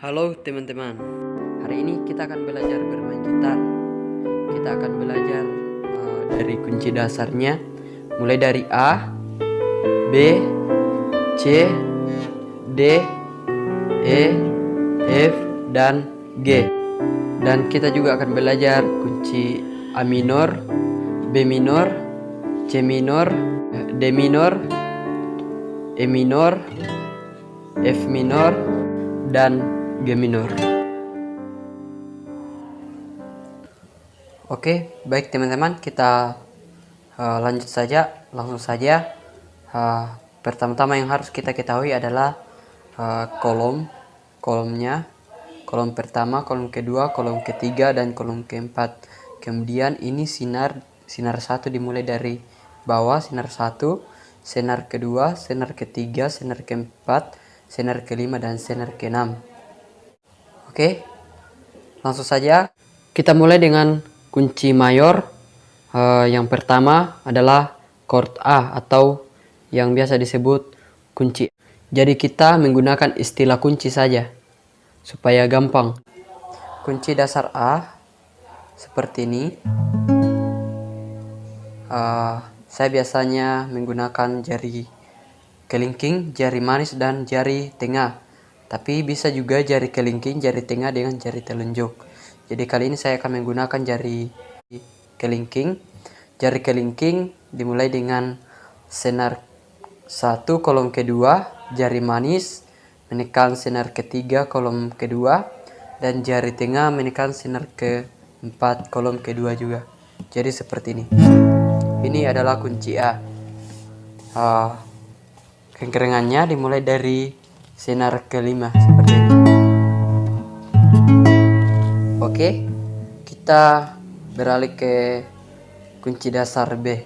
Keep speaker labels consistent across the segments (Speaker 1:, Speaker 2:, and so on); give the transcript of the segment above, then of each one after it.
Speaker 1: Halo teman-teman, hari ini kita akan belajar bermain gitar. Kita akan belajar dari kunci dasarnya, mulai dari A, B, C, D, E, F, dan G. Dan kita juga akan belajar kunci A minor, B minor, C minor, D minor, E minor, F minor, dan G minor. Oke, baik teman-teman, kita lanjut saja, langsung saja. Pertama-tama yang harus kita ketahui adalah kolomnya, kolom pertama, kolom kedua, kolom ketiga, dan kolom keempat. Kemudian ini sinar satu dimulai dari bawah, sinar satu, sinar kedua, sinar ketiga, sinar keempat, sinar kelima, dan sinar keenam. Oke, langsung saja kita mulai dengan kunci mayor. Yang pertama adalah chord A atau yang biasa disebut kunci. Jadi kita menggunakan istilah kunci saja supaya gampang. Kunci dasar A seperti ini. Saya biasanya menggunakan jari kelingking, jari manis, dan jari tengah. Tapi bisa juga jari kelingking, jari tengah, dengan jari telunjuk. Jadi kali ini saya akan menggunakan jari kelingking. Jari kelingking dimulai dengan senar 1 kolom kedua, jari manis menekan senar ketiga kolom kedua, dan jari tengah menekan senar keempat kolom kedua juga. Jadi seperti ini. Ini adalah kunci A. Kengkengannya dimulai dari senar kelima seperti ini. Oke, kita beralih ke kunci dasar B.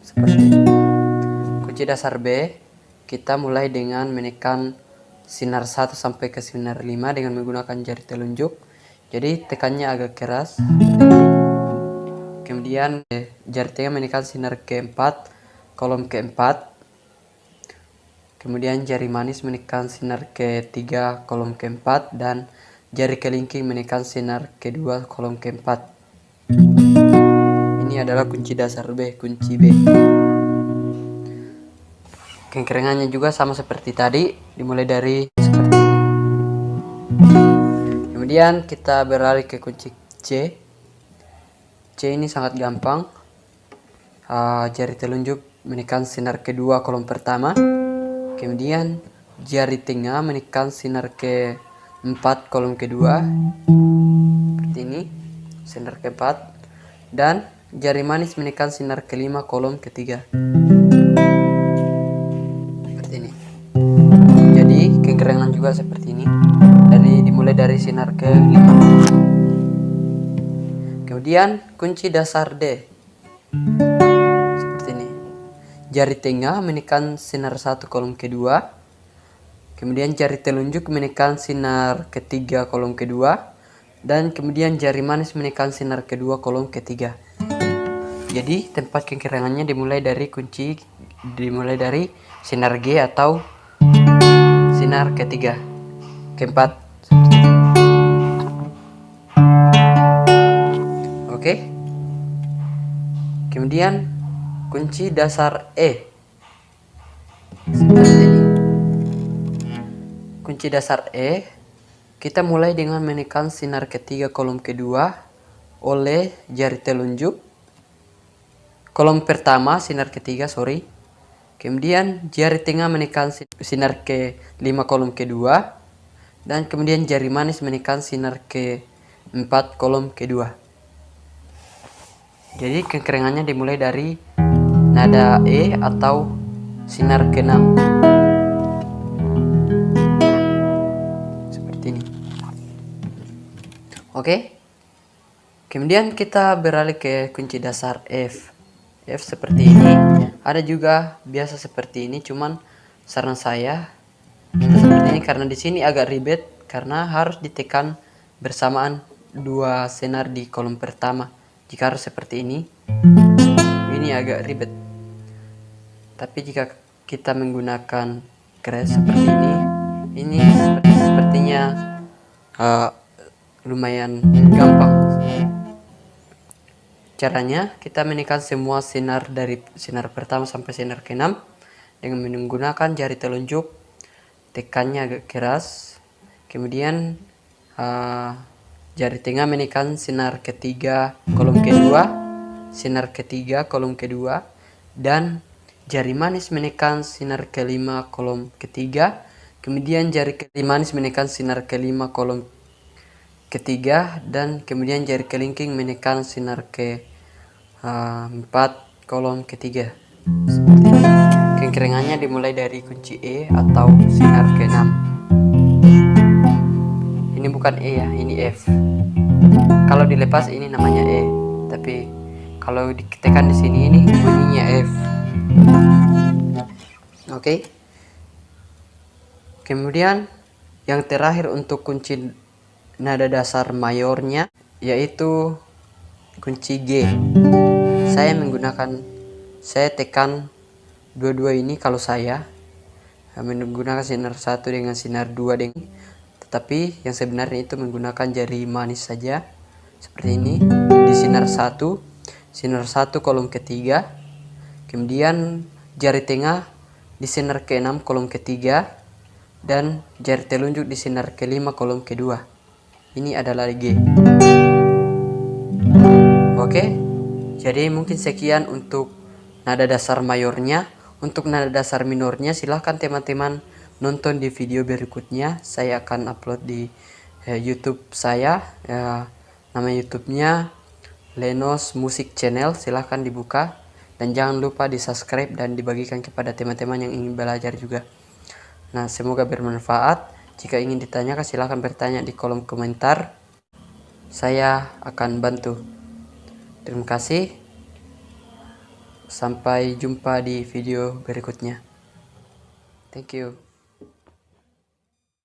Speaker 1: Seperti ini. Kunci dasar B, kita mulai dengan menekan sinar 1 sampai ke sinar 5 dengan menggunakan jari telunjuk. Jadi tekannya agak keras. Kemudian jari tengah menekan sinar keempat, kolom keempat. Kemudian jari manis menekan sinar ketiga, kolom keempat, dan jari kelingking menekan sinar kedua, kolom keempat. Ini adalah kunci dasar B, kunci B. Kengkengannya juga sama seperti tadi, dimulai dari seperti ini. Kemudian kita beralih ke kunci C. C ini sangat gampang. Jari telunjuk menekan sinar kedua kolom pertama. Kemudian jari tengah menekan sinar keempat kolom kedua. Seperti ini. Sinar keempat. Dan jari manis menekan sinar kelima kolom ketiga. Seperti ini. Jadi kengkengan juga seperti ini. Dimulai dari sinar kelima. Kemudian kunci dasar D seperti ini. Jari tengah menekan sinar 1 kolom kedua. Kemudian jari telunjuk menekan sinar ketiga kolom kedua. Dan kemudian jari manis menekan sinar kedua kolom ketiga. Jadi tempat kengkengannya dimulai dari sinar G atau sinar ketiga, keempat. Oke. Kemudian kunci dasar E seperti ini. Kunci dasar E, kita mulai dengan menekan sinar ketiga kolom kedua oleh jari telunjuk. Kolom pertama sinar ketiga, Kemudian jari tengah menekan sinar ke-5 kolom kedua, dan kemudian jari manis menekan sinar ke-4 kolom kedua. Jadi kengkengannya dimulai dari nada E atau sinar ke-6. Seperti ini. Oke. Kemudian kita beralih ke kunci dasar F. F seperti ini. Ada juga biasa seperti ini, cuman saran saya kita seperti ini karena di sini agak ribet karena harus ditekan bersamaan dua senar di kolom pertama. Jika harus seperti ini agak ribet. Tapi jika kita menggunakan keras seperti ini seperti sepertinya lumayan gampang. Caranya kita menekan semua sinar dari sinar pertama sampai sinar ke-6 dengan menggunakan jari telunjuk, tekannya agak keras. Kemudian jari tengah menekan sinar ketiga kolom kedua, sinar ketiga kolom kedua, dan jari manis menekan sinar kelima kolom ketiga. Kemudian jari manis menekan sinar kelima kolom ketiga, dan kemudian jari kelingking menekan sinar ke 4 kolom ketiga. Seperti ini. Kengkeringannya dimulai dari kunci E atau sinar ke-6. Ini bukan E ya, ini F. Kalau dilepas ini namanya E, tapi kalau ditekan di sini ini bunyinya F. Oke. Kemudian yang terakhir untuk kunci nada dasar mayornya yaitu kunci G. Saya tekan dua-dua ini kalau saya menggunakan sinar 1 dengan sinar 2 dengan, tetapi yang sebenarnya itu menggunakan jari manis saja seperti ini. Di sinar 1 kolom ketiga, kemudian jari tengah di sinar ke-6 kolom ketiga, dan jari telunjuk di sinar ke-5 kolom kedua. Ini adalah G. Oke, jadi mungkin sekian untuk nada dasar mayornya. Untuk nada dasar minornya silahkan teman-teman nonton di video berikutnya. Saya akan upload di YouTube saya. Nama YouTube-nya Lenos Music Channel. Silahkan dibuka dan jangan lupa di subscribe dan dibagikan kepada teman-teman yang ingin belajar juga. Nah, semoga bermanfaat. Jika ingin ditanyakan silahkan bertanya di kolom komentar. Saya akan bantu. Terima kasih. Sampai jumpa di video berikutnya. Thank you.